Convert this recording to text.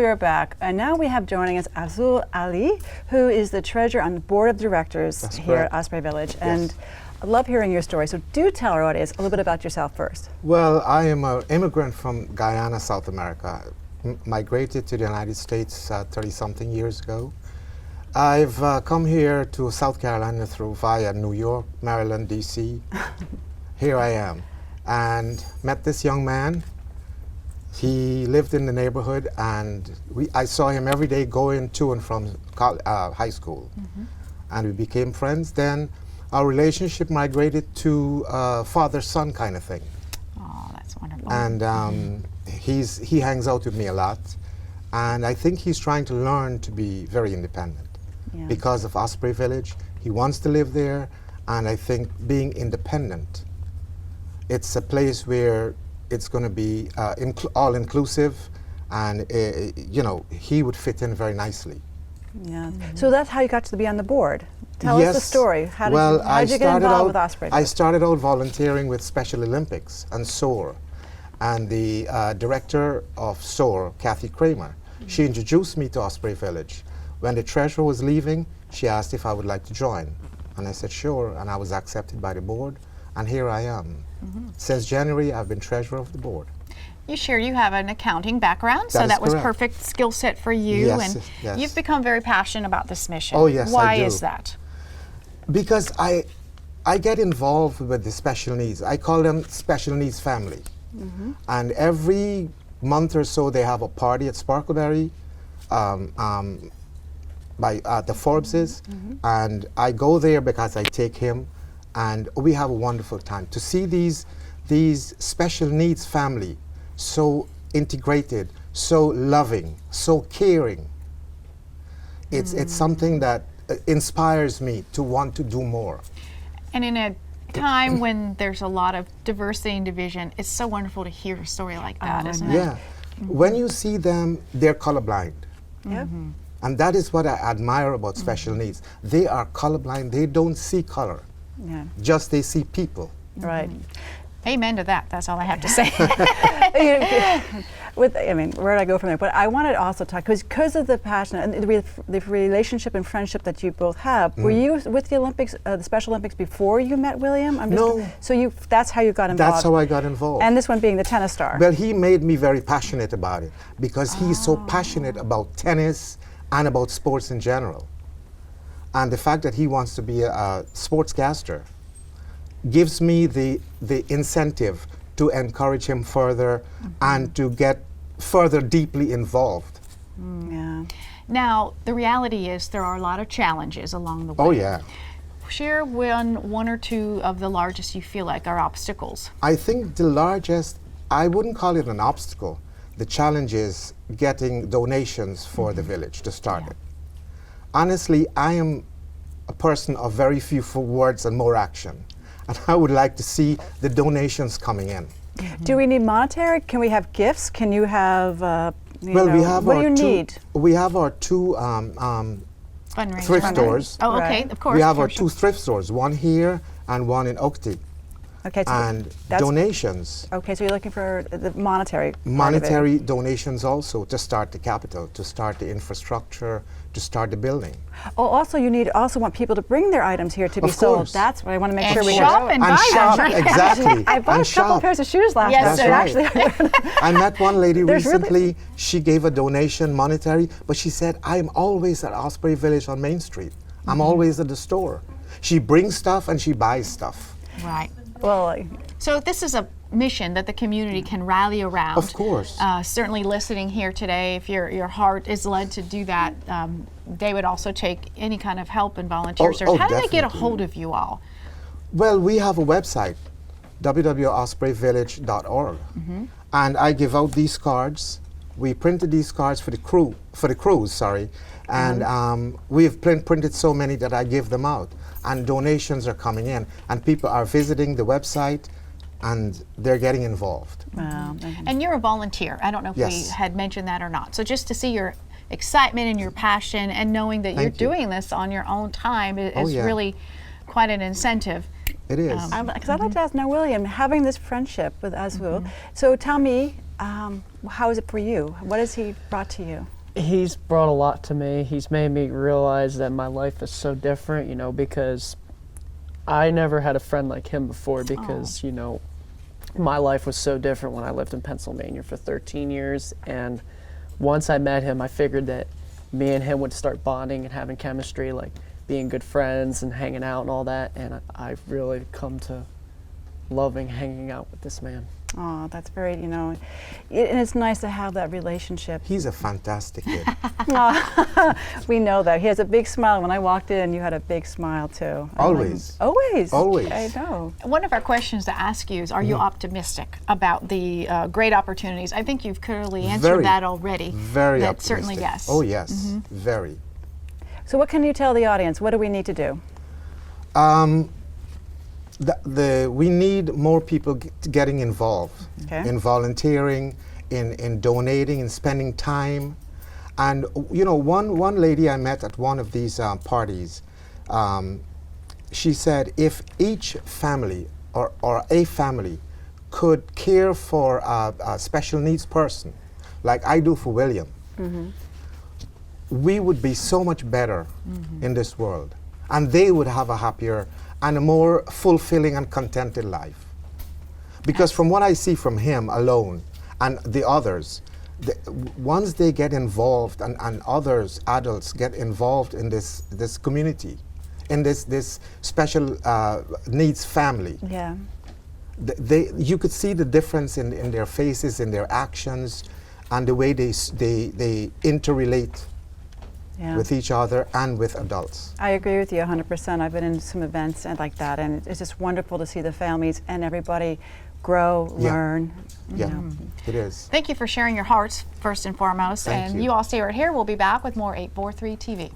we are back. And now we have joining us Afzal Alli, who is the treasurer on the board of directors here at Osprey Village. Yes. And I love hearing your story. So do tell our audience a little bit about yourself first. Well, I am an immigrant from Guyana, South America. Migrated to the United States 30-something years ago. I've come here to South Carolina via New York, Maryland, D.C. Here I am. And met this young man. He lived in the neighborhood, and I saw him every day going to and from high school. And we became friends. Then our relationship migrated to father-son kind of thing. Oh, that's wonderful. And he hangs out with me a lot. And I think he's trying to learn to be very independent. Yeah. Because of Osprey Village. He wants to live there, and I think being independent, it's a place where it's going to be all-inclusive, and you know, he would fit in very nicely. Yeah. So that's how you got to be on the board. Tell us the story. How did you get involved with Osprey? I started out volunteering with Special Olympics and SOAR, and the director of SOAR, Kathy Kramer, she introduced me to Osprey Village. When the treasurer was leaving, she asked if I would like to join. And I said, sure, and I was accepted by the board, and here I am. Since January, I've been treasurer of the board. You share you have an accounting background, so that was perfect skill set for you, and you've become very passionate about this mission. Oh, yes, Why I do. is that? Because I get involved with the special needs. I call them special needs family. And every month or so, they have a party at Sparkleberry, by the Forbeses, and I go there because I take him, and we have a wonderful time to see these special needs family so integrated, so loving, so caring. It's something that inspires me to want to do more. And in a time when there's a lot of diversity and division, it's so wonderful to hear a story like that, isn't it? Yeah. When you see them, they're colorblind. Yeah. And that is what I admire about special needs. They are colorblind. They don't see color. Yeah. Just they see people. Right. Amen to that. That's all I have to say. I mean, where did I go from there? But I wanted to also talk, because of the passion and the relationship and friendship that you both have. Were you with the Olympics, the Special Olympics, before you met William? No. So that's how you got involved? That's how I got involved. And this one being the tennis star. Well, he made me very passionate about it, because he's so passionate about tennis and about sports in general. And the fact that he wants to be a sportscaster gives me the incentive to encourage him further and to get further deeply involved. Yeah. Now, the reality is there are a lot of challenges along the way. Oh, yeah. Share one or two of the largest you feel like are obstacles. I think the largest, I wouldn't call it an obstacle. The challenge is getting donations for the village to start it. Honestly, I am a person of very few words and more action. And I would like to see the donations coming in. Do we need monetary? Can we have gifts? Can you have, Well, we have what our do you need? We have our two Fundraising. thrift stores. Oh, okay, Right. of course. We have our sure. two thrift stores, one here and one in Oakty. Okay, so And that's donations. okay. So you're looking for the monetary. part of it. Monetary donations also to start the capital, to start the infrastructure, to start the building. Oh, also you want people to bring their items here to be Of sold. course. That's what I want to make And sure we shop have. and And buy shop, them. exactly. I bought and a couple shop. pairs of shoes last Yes, night. sir. That's Actually, I met one lady There's really- recently. She gave a donation monetary, but she said, I'm always at Osprey Village on Main Street. I'm always at the store. She brings stuff and she buys stuff. Right. well, So this is a mission that the community can rally around. Of course. Certainly listening here today, if your heart is led to do that, they would also take any kind of help and volunteer service. How do they get a definitely. hold of you all? Well, we have a website, www.ospreyvillage.org, and I give out these cards. We printed these cards for the cruise, and we've printed so many that I give them out, and donations are coming in, and people are visiting the website, and they're getting involved. wow. And you're a volunteer. I don't know if we Yes. had mentioned that or not. So just to see your excitement and your passion and knowing that you're Thank you. doing this on your own time is yeah. really quite an incentive. It is. Because I'd like to ask now, William, having this friendship with Afzal, so tell me, How is it for you? What has he brought to you? He's brought a lot to me. He's made me realize that my life is so different, you know, because I never had a friend like him before because, you know, my life was so different when I lived in Pennsylvania for 13 years. And once I met him, I figured that me and him would start bonding and having chemistry, like being good friends and hanging out and all that. And I've really come to loving hanging out with this man. Oh, that's very, you know, and it's nice to have that relationship. He's a fantastic kid. We know that. He has a big smile. When I walked in, you had a big smile too. Always. Always. Always. I know. One of our questions to ask you is, are you optimistic about the great opportunities? I think you've clearly answered Very, that already. Very That optimistic. certainly yes. Oh, yes. Very. So what can you tell the audience? What do we need to do? We need more people getting involved in volunteering, in donating, in spending time. And you know, one lady I met at one of these parties, she said if each family or a family could care for a special needs person, like I do for William, we would be so much better in this world. And they would have a happier and a more fulfilling and contented life. Because from what I see from him alone and the others, once they get involved and others, adults, get involved in this community, in this special needs family, you could see the difference in their faces, in their actions, and the way they interrelate with each other and with adults. I agree with you 100%. I've been in some events and like that, and it's just wonderful to see the families and everybody grow, learn. Yeah, you know. it is. Thank you for sharing your hearts, first and foremost. Thank and you. You all stay right here. We'll be back with more 843 TV.